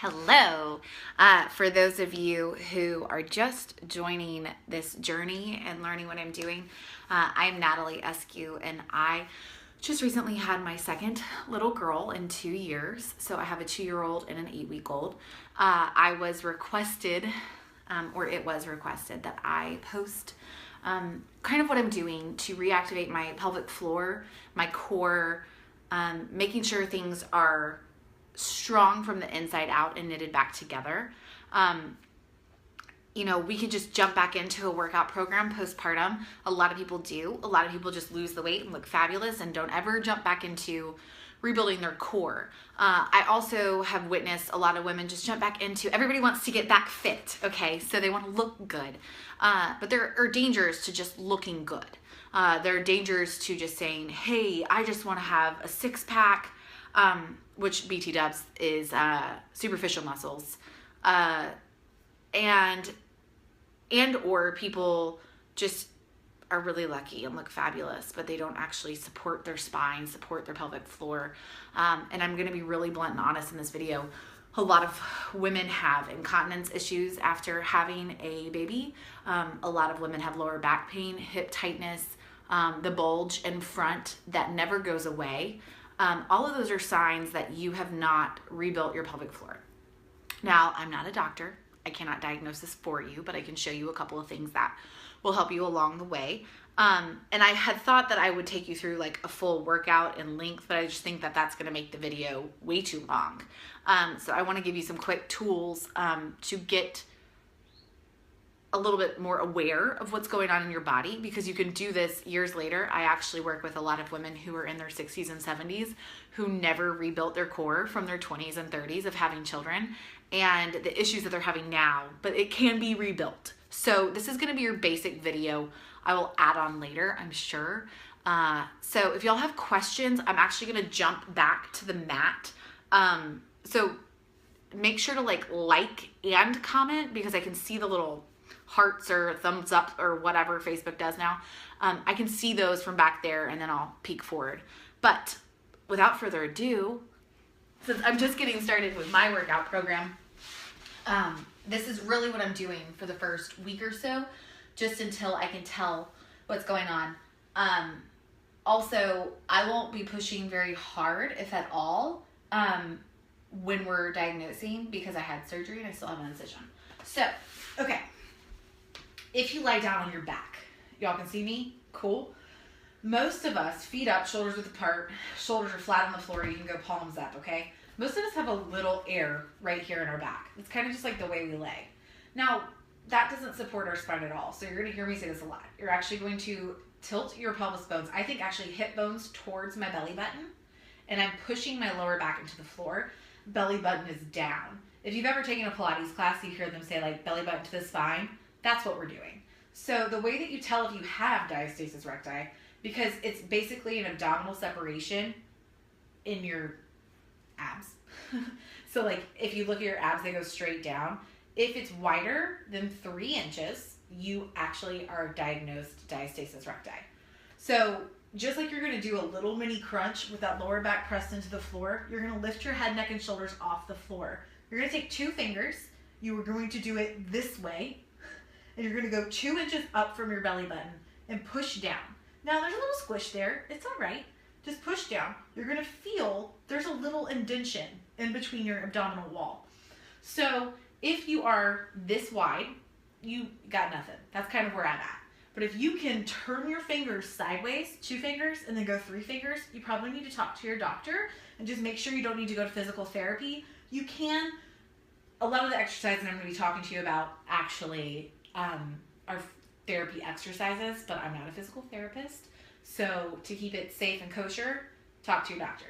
Hello. For those of you who are just joining this journey and learning what I'm doing, I'm Natalie Eskew, and I just recently had my second little girl in 2 years. So I have a 2-year-old and an 8-week-old. I was requested, or it was requested, that I post kind of what I'm doing to reactivate my pelvic floor, my core, making sure things are strong from the inside out and knitted back together. We can just jump back into a workout program postpartum. A lot of people do. A lot of people just lose the weight and look fabulous and don't ever jump back into rebuilding their core. I also have witnessed a lot of women just jump back into, everybody wants to get back fit, okay? So they want to look good. But there are dangers to just looking good. There are dangers to just saying, hey, I just want to have a six-pack, which BT dubs is superficial muscles, and or people just are really lucky and look fabulous, but they don't actually support their spine, support their pelvic floor. And I'm going to be really blunt and honest in this video. A lot of women have incontinence issues after having a baby. A lot of women have lower back pain, hip tightness, the bulge in front that never goes away. All of those are signs that you have not rebuilt your pelvic floor. Now, I'm not a doctor. I cannot diagnose this for you, but I can show you a couple of things that will help you along the way. And I had thought that I would take you through like a full workout in length, but I just think that that's going to make the video way too long. So I want to give you some quick tools to get a little bit more aware of what's going on in your body, because you can do this years later. I actually work with a lot of women who are in their 60s and 70s who never rebuilt their core from their 20s and 30s of having children and the issues that they're having now, but it can be rebuilt. So this is going to be your basic video. I will add on later, I'm sure. So if y'all have questions, I'm actually going to jump back to the mat. So make sure to like and comment, because I can see the little hearts or thumbs up or whatever Facebook does now. I can see those from back there, and then I'll peek forward. But without further ado, since I'm just getting started with my workout program, this is really what I'm doing for the first week or so, just until I can tell what's going on. Also, I won't be pushing very hard, if at all, when we're diagnosing, because I had surgery and I still have an incision. So, okay. If you lie down on your back, y'all can see me? Cool. Most of us, feet up, shoulders width apart, shoulders are flat on the floor, you can go palms up, okay? Most of us have a little air right here in our back. It's kind of just like the way we lay. Now, that doesn't support our spine at all, so you're going to hear me say this a lot. You're actually going to tilt your pelvis bones, I think actually hip bones, towards my belly button, and I'm pushing my lower back into the floor. Belly button is down. If you've ever taken a Pilates class, you hear them say like belly button to the spine. That's what we're doing. So the way that you tell if you have diastasis recti, because it's basically an abdominal separation in your abs. So like if you look at your abs, they go straight down. If it's wider than 3 inches, you actually are diagnosed diastasis recti. So just like you're going to do a little mini crunch with that lower back pressed into the floor, you're going to lift your head, neck, and shoulders off the floor. You're going to take 2 fingers. You are going to do it this way. And you're going to go 2 inches up from your belly button and push down. Now there's a little squish there. It's all right. Just push down. You're going to feel there's a little indentation in between your abdominal wall. So if you are this wide, you got nothing. That's kind of where I'm at. But if you can turn your fingers sideways, 2 fingers, and then go 3 fingers, you probably need to talk to your doctor and just make sure you don't need to go to physical therapy. You can, a lot of the exercises I'm going to be talking to you about actually are therapy exercises, but I'm not a physical therapist. So to keep it safe and kosher, talk to your doctor.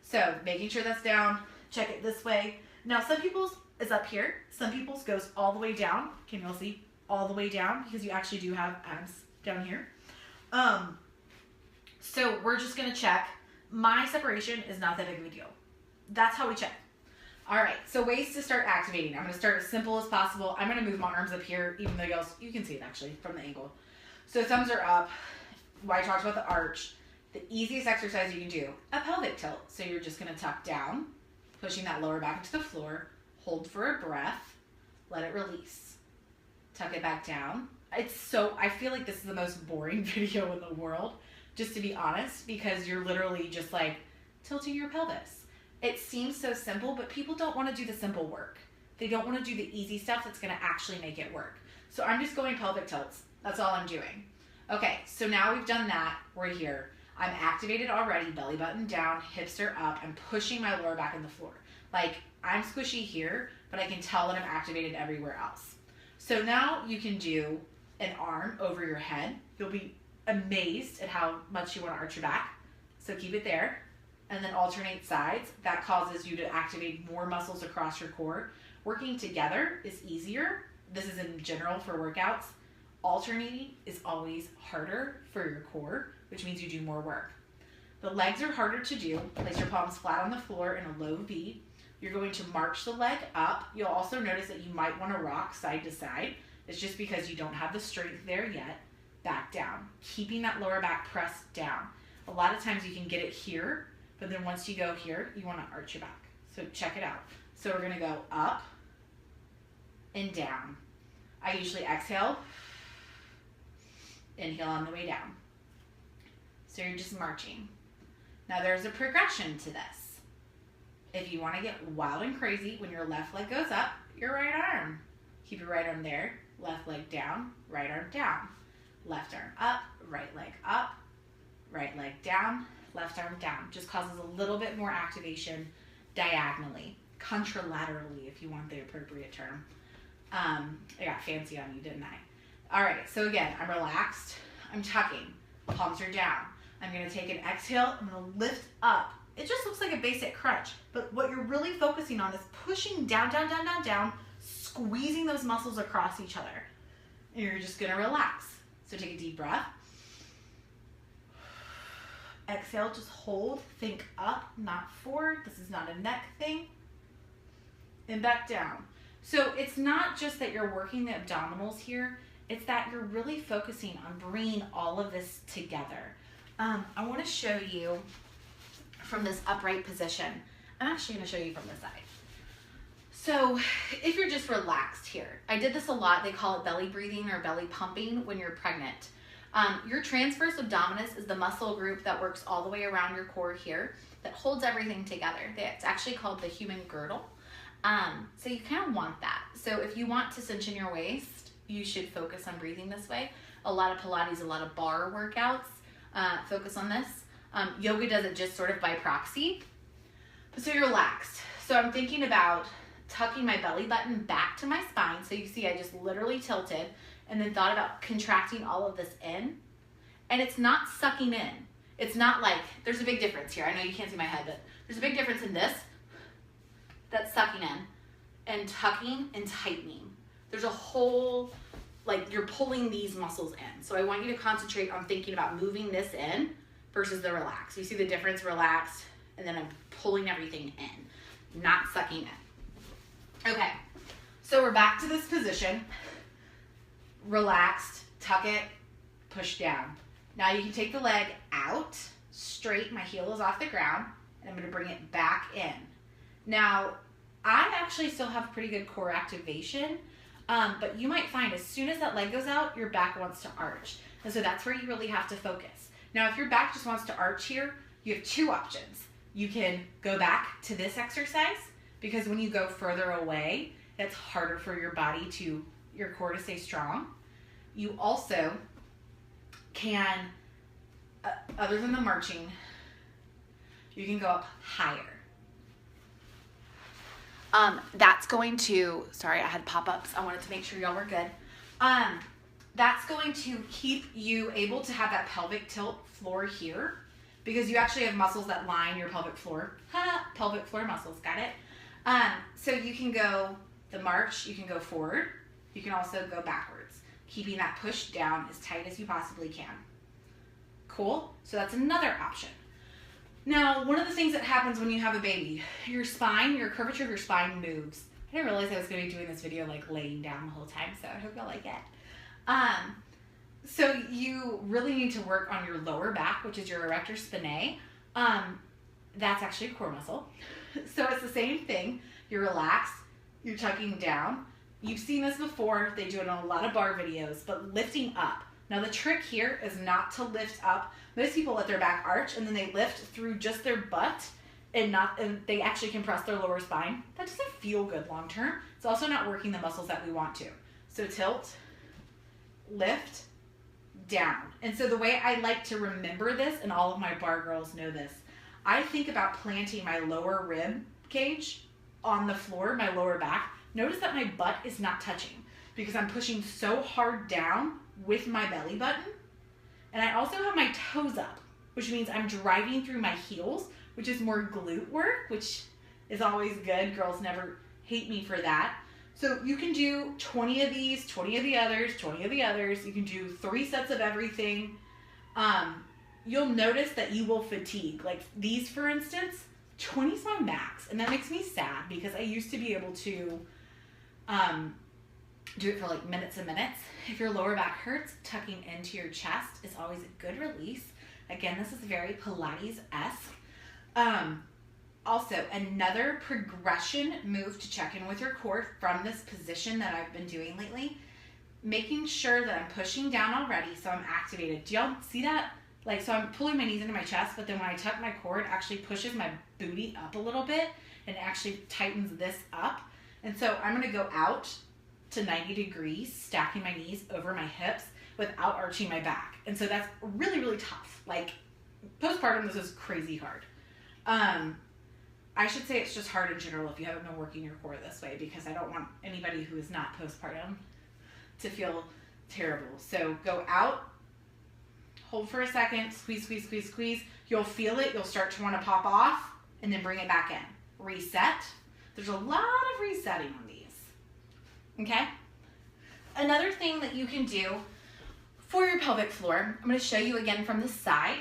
So making sure that's down, check it this way. Now some people's is up here, some people's goes all the way down. Can you all see? All the way down, because you actually do have abs down here. So we're just gonna check. My separation is not that big of a deal. That's how we check. All right, so ways to start activating. I'm gonna start as simple as possible. I'm gonna move my arms up here, even though you can see it actually from the angle. So thumbs are up. Why I talked about the arch. The easiest exercise you can do, a pelvic tilt. So you're just gonna tuck down, pushing that lower back into the floor, hold for a breath, let it release. Tuck it back down. I feel like this is the most boring video in the world, just to be honest, because you're literally just like tilting your pelvis. It seems so simple, but people don't want to do the simple work. They don't want to do the easy stuff that's going to actually make it work. So I'm just going pelvic tilts. That's all I'm doing. Okay, so now we've done that. We're here. I'm activated already, belly button down, hips are up. I'm pushing my lower back in the floor. Like, I'm squishy here, but I can tell that I'm activated everywhere else. So now you can do an arm over your head. You'll be amazed at how much you want to arch your back. So keep it there. And then alternate sides. That causes you to activate more muscles across your core. Working together is easier. This is in general for workouts. Alternating is always harder for your core, which means you do more work. The legs are harder to do. Place your palms flat on the floor in a low V. You're going to march the leg up. You'll also notice that you might want to rock side to side. It's just because you don't have the strength there yet. Back down. Keeping that lower back pressed down. A lot of times you can get it here, but then once you go here, you want to arch your back. So check it out. So we're going to go up and down. I usually exhale, inhale on the way down. So you're just marching. Now there's a progression to this. If you want to get wild and crazy, when your left leg goes up, your right arm. Keep your right arm there, left leg down, right arm down. Left arm up, right leg down, left arm down. Just causes a little bit more activation diagonally, contralaterally if you want the appropriate term. I got fancy on you, didn't I? All right, so again, I'm relaxed. I'm tucking. Palms are down. I'm going to take an exhale. I'm going to lift up. It just looks like a basic crunch, but what you're really focusing on is pushing down, down, down, down, down, squeezing those muscles across each other. And you're just going to relax. So take a deep breath. Exhale, just hold. Think up, not forward. This is not a neck thing. And back down. So it's not just that you're working the abdominals here, it's that you're really focusing on bringing all of this together. I want to show you from this upright position. I'm actually going to show you from the side. So if you're just relaxed here, I did this a lot. They call it belly breathing or belly pumping when you're pregnant. Your transverse abdominis is the muscle group that works all the way around your core here that holds everything together. It's actually called the human girdle. So you kind of want that. So if you want to cinch in your waist, you should focus on breathing this way. A lot of Pilates, a lot of bar workouts focus on this. Yoga does it just sort of by proxy. But so you're relaxed. So I'm thinking about tucking my belly button back to my spine. So you see I just literally tilted and then thought about contracting all of this in. And it's not sucking in. It's not like, there's a big difference here. I know you can't see my head, but there's a big difference in this. That's sucking in and tucking and tightening. There's a whole, like you're pulling these muscles in. So I want you to concentrate on thinking about moving this in versus the relax. You see the difference, relaxed, and then I'm pulling everything in, not sucking in. Okay, so we're back to this position. Relaxed, tuck it, push down. Now you can take the leg out, straight, my heel is off the ground, and I'm gonna bring it back in. Now, I actually still have pretty good core activation, but you might find as soon as that leg goes out, your back wants to arch. And so that's where you really have to focus. Now, if your back just wants to arch here, you have two options. You can go back to this exercise, because when you go further away, it's harder for your body to, your core to stay strong. You also can, other than the marching, you can go up higher. That's going to, sorry, I had pop-ups. I wanted to make sure y'all were good. That's going to keep you able to have that pelvic tilt floor here, because you actually have muscles that line your pelvic floor. Pelvic floor muscles, got it? So you can go the march, you can go forward. You can also go backwards, keeping that push down as tight as you possibly can. Cool? So that's another option. Now, one of the things that happens when you have a baby, your spine, your curvature of your spine moves. I didn't realize I was going to be doing this video like laying down the whole time, so I hope y'all like it. So you really need to work on your lower back, which is your erector spinae. That's actually a core muscle. So it's the same thing. You're relaxed, you're tucking down. You've seen this before. They do it on a lot of bar videos, but lifting up. Now the trick here is not to lift up. Most people let their back arch and then they lift through just their butt and they actually compress their lower spine. That doesn't feel good long term. It's also not working the muscles that we want to. So tilt, lift, down. And so the way I like to remember this, and all of my bar girls know this, I think about planting my lower rib cage on the floor, my lower back. Notice that my butt is not touching because I'm pushing so hard down with my belly button. And I also have my toes up, which means I'm driving through my heels, which is more glute work, which is always good. Girls never hate me for that. So you can do 20 of these, 20 of the others, 20 of the others. You can do 3 sets of everything. You'll notice that you will fatigue. Like these, for instance, 20 is my max. And that makes me sad because I used to be able to do it for like minutes and minutes. If your lower back hurts, tucking into your chest is always a good release. Again, this is very Pilates-esque. Also, another progression move to check in with your core from this position that I've been doing lately, making sure that I'm pushing down already so I'm activated. Do y'all see that? Like, so I'm pulling my knees into my chest, but then when I tuck my core, it actually pushes my booty up a little bit and actually tightens this up. And so I'm gonna go out to 90 degrees, stacking my knees over my hips without arching my back. And so that's really, really tough. Like, postpartum, this is crazy hard. I should say it's just hard in general if you haven't been working your core this way, because I don't want anybody who is not postpartum to feel terrible. So go out, hold for a second, squeeze, squeeze, squeeze, squeeze. You'll feel it. You'll start to want to pop off and then bring it back in. Reset. There's a lot of resetting on these. Okay? Another thing that you can do for your pelvic floor, I'm going to show you again from the side.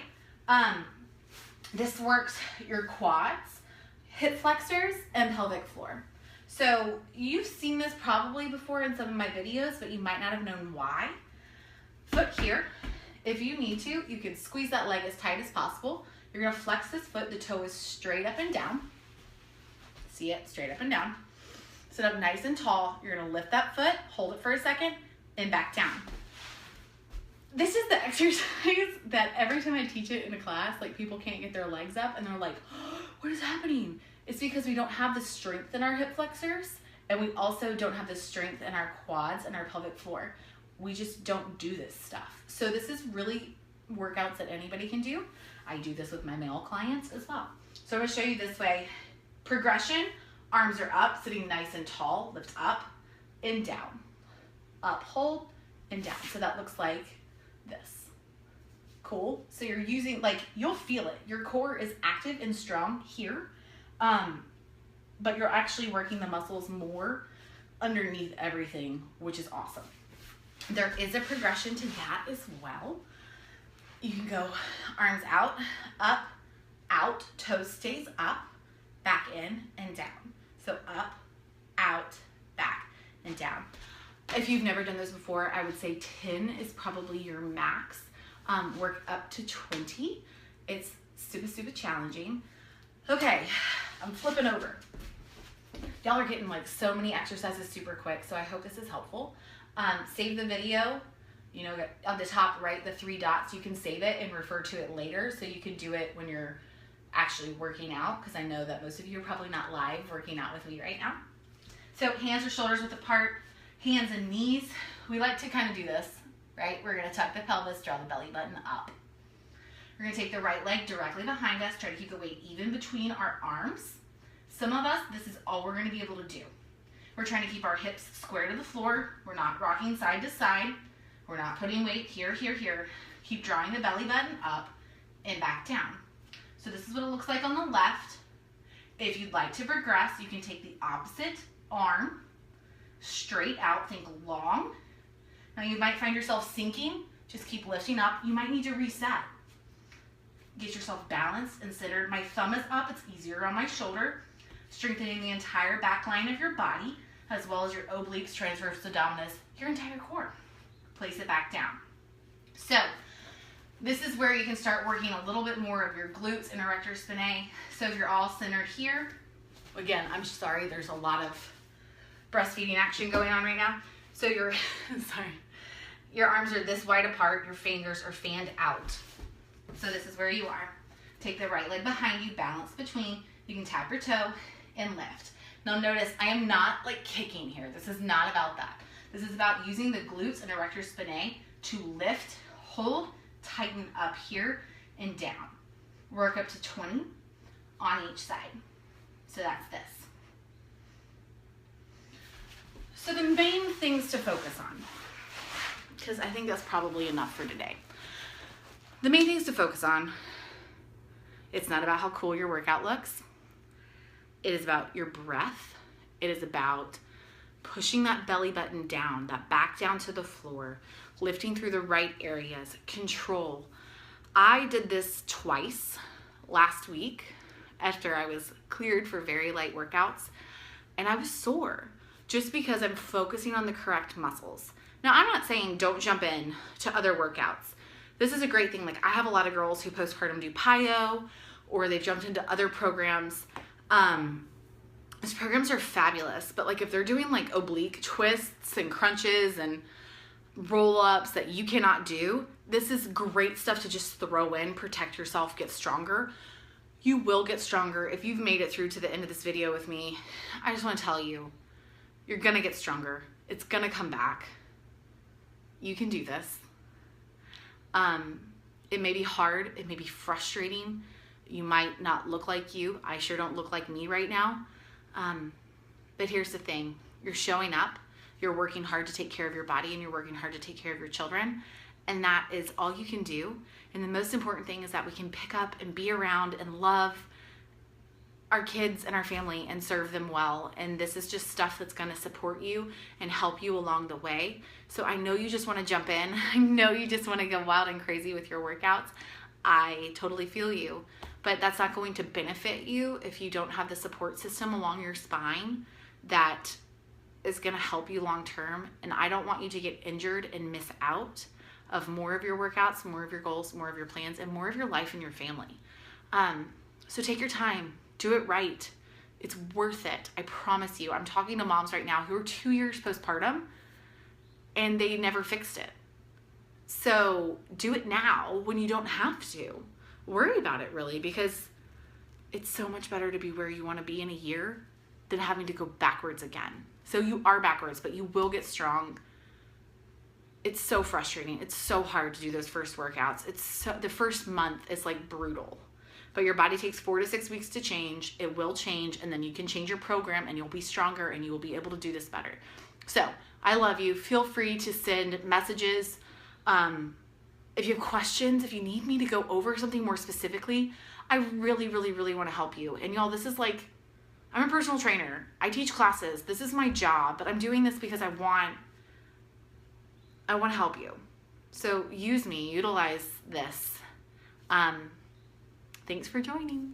This works your quads, hip flexors, and pelvic floor. So you've seen this probably before in some of my videos, but you might not have known why. Foot here. If you need to, you can squeeze that leg as tight as possible. You're going to flex this foot. The toe is straight up and down. See it? Straight up and down. Sit up nice and tall. You're going to lift that foot, hold it for a second, and back down. This is the exercise that every time I teach it in a class, like people can't get their legs up and they're like, oh, what is happening? It's because we don't have the strength in our hip flexors, and we also don't have the strength in our quads and our pelvic floor. We just don't do this stuff. So this is really workouts that anybody can do. I do this with my male clients as well. So I'm gonna show you this way. Progression, arms are up, sitting nice and tall, lift up and down. Up, hold, and down. So that looks like this. Cool. So you're using, like, you'll feel it. Your core is active and strong here, but you're actually working the muscles more underneath everything, which is awesome. There is a progression to that as well. You can go arms out, up, out, toes stays up, back in and down. So up, out, back, and down. If you've never done this before, I would say 10 is probably your max. Work up to 20. It's super, super challenging. Okay, I'm flipping over. Y'all are getting like so many exercises super quick, so I hope this is helpful. Save the video. You know, on the top right, the 3 dots, you can save it and refer to it later, so you can do it when you're actually working out, because I know that most of you are probably not live working out with me right now. So hands or shoulders width apart, hands and knees. We like to kind of do this, right? We're going to tuck the pelvis, draw the belly button up. We're going to take the right leg directly behind us, try to keep the weight even between our arms. Some of us, this is all we're going to be able to do. We're trying to keep our hips square to the floor. We're not rocking side to side. We're not putting weight here, here, here. Keep drawing the belly button up and back down. So this is what it looks like on the left. If you'd like to progress, you can take the opposite arm straight out, think long. Now you might find yourself sinking. Just keep lifting up. You might need to reset. Get yourself balanced and centered. My thumb is up. It's easier on my shoulder. Strengthening the entire back line of your body, as well as your obliques, transverse abdominis, your entire core. Place it back down. So this is where you can start working a little bit more of your glutes and erector spinae. So if you're all centered here, again, I'm sorry, there's a lot of breastfeeding action going on right now. So your, sorry, your arms are this wide apart, your fingers are fanned out. So this is where you are. Take the right leg behind you, balance between. You can tap your toe and lift. Now notice, I am not like kicking here. This is not about that. This is about using the glutes and erector spinae to lift, hold, tighten up here and down. Work up to 20 on each side. So that's this. So the main things to focus on, because I think that's probably enough for today. The main things to focus on, it's not about how cool your workout looks. It is about your breath. It is about pushing that belly button down, that back down to the floor, lifting through the right areas, control. I did this twice last week after I was cleared for very light workouts, and I was sore just because I'm focusing on the correct muscles. Now, I'm not saying don't jump in to other workouts. This is a great thing. Like, I have a lot of girls who postpartum do PIO, or they've jumped into other programs. These programs are fabulous, but like if they're doing like oblique twists and crunches and roll-ups that you cannot do, this is great stuff to just throw in, protect yourself, get stronger. You will get stronger. If you've made it through to the end of this video with me, I just want to tell you, you're gonna get stronger. It's gonna come back. You can do this. It may be hard, it may be frustrating. You might not look like you. I sure don't look like me right now. But here's the thing. You're showing up. You're working hard to take care of your body, and you're working hard to take care of your children. And that is all you can do. And the most important thing is that we can pick up and be around and love our kids and our family and serve them well. And this is just stuff that's going to support you and help you along the way. So I know you just want to jump in. I know you just want to go wild and crazy with your workouts. I totally feel you. But that's not going to benefit you if you don't have the support system along your spine that is going to help you long term. And I don't want you to get injured and miss out of more of your workouts, more of your goals, more of your plans, and more of your life and your family. So take your time. Do it right. It's worth it. I promise you. I'm talking to moms right now who are 2 years postpartum and they never fixed it. So do it now when you don't have to. Worry about it really, because it's so much better to be where you want to be in a year than having to go backwards again. So you are backwards, but you will get strong. It's so frustrating. It's so hard to do those first workouts. The first month is like brutal, but your body takes 4 to 6 weeks to change. It will change, and then you can change your program and you'll be stronger and you will be able to do this better. So I love you. Feel free to send messages. If you have questions, if you need me to go over something more specifically, I really, really, really want to help you. And y'all, this is like, I'm a personal trainer. I teach classes. This is my job, but I'm doing this because I want to help you. So use me, utilize this. Thanks for joining.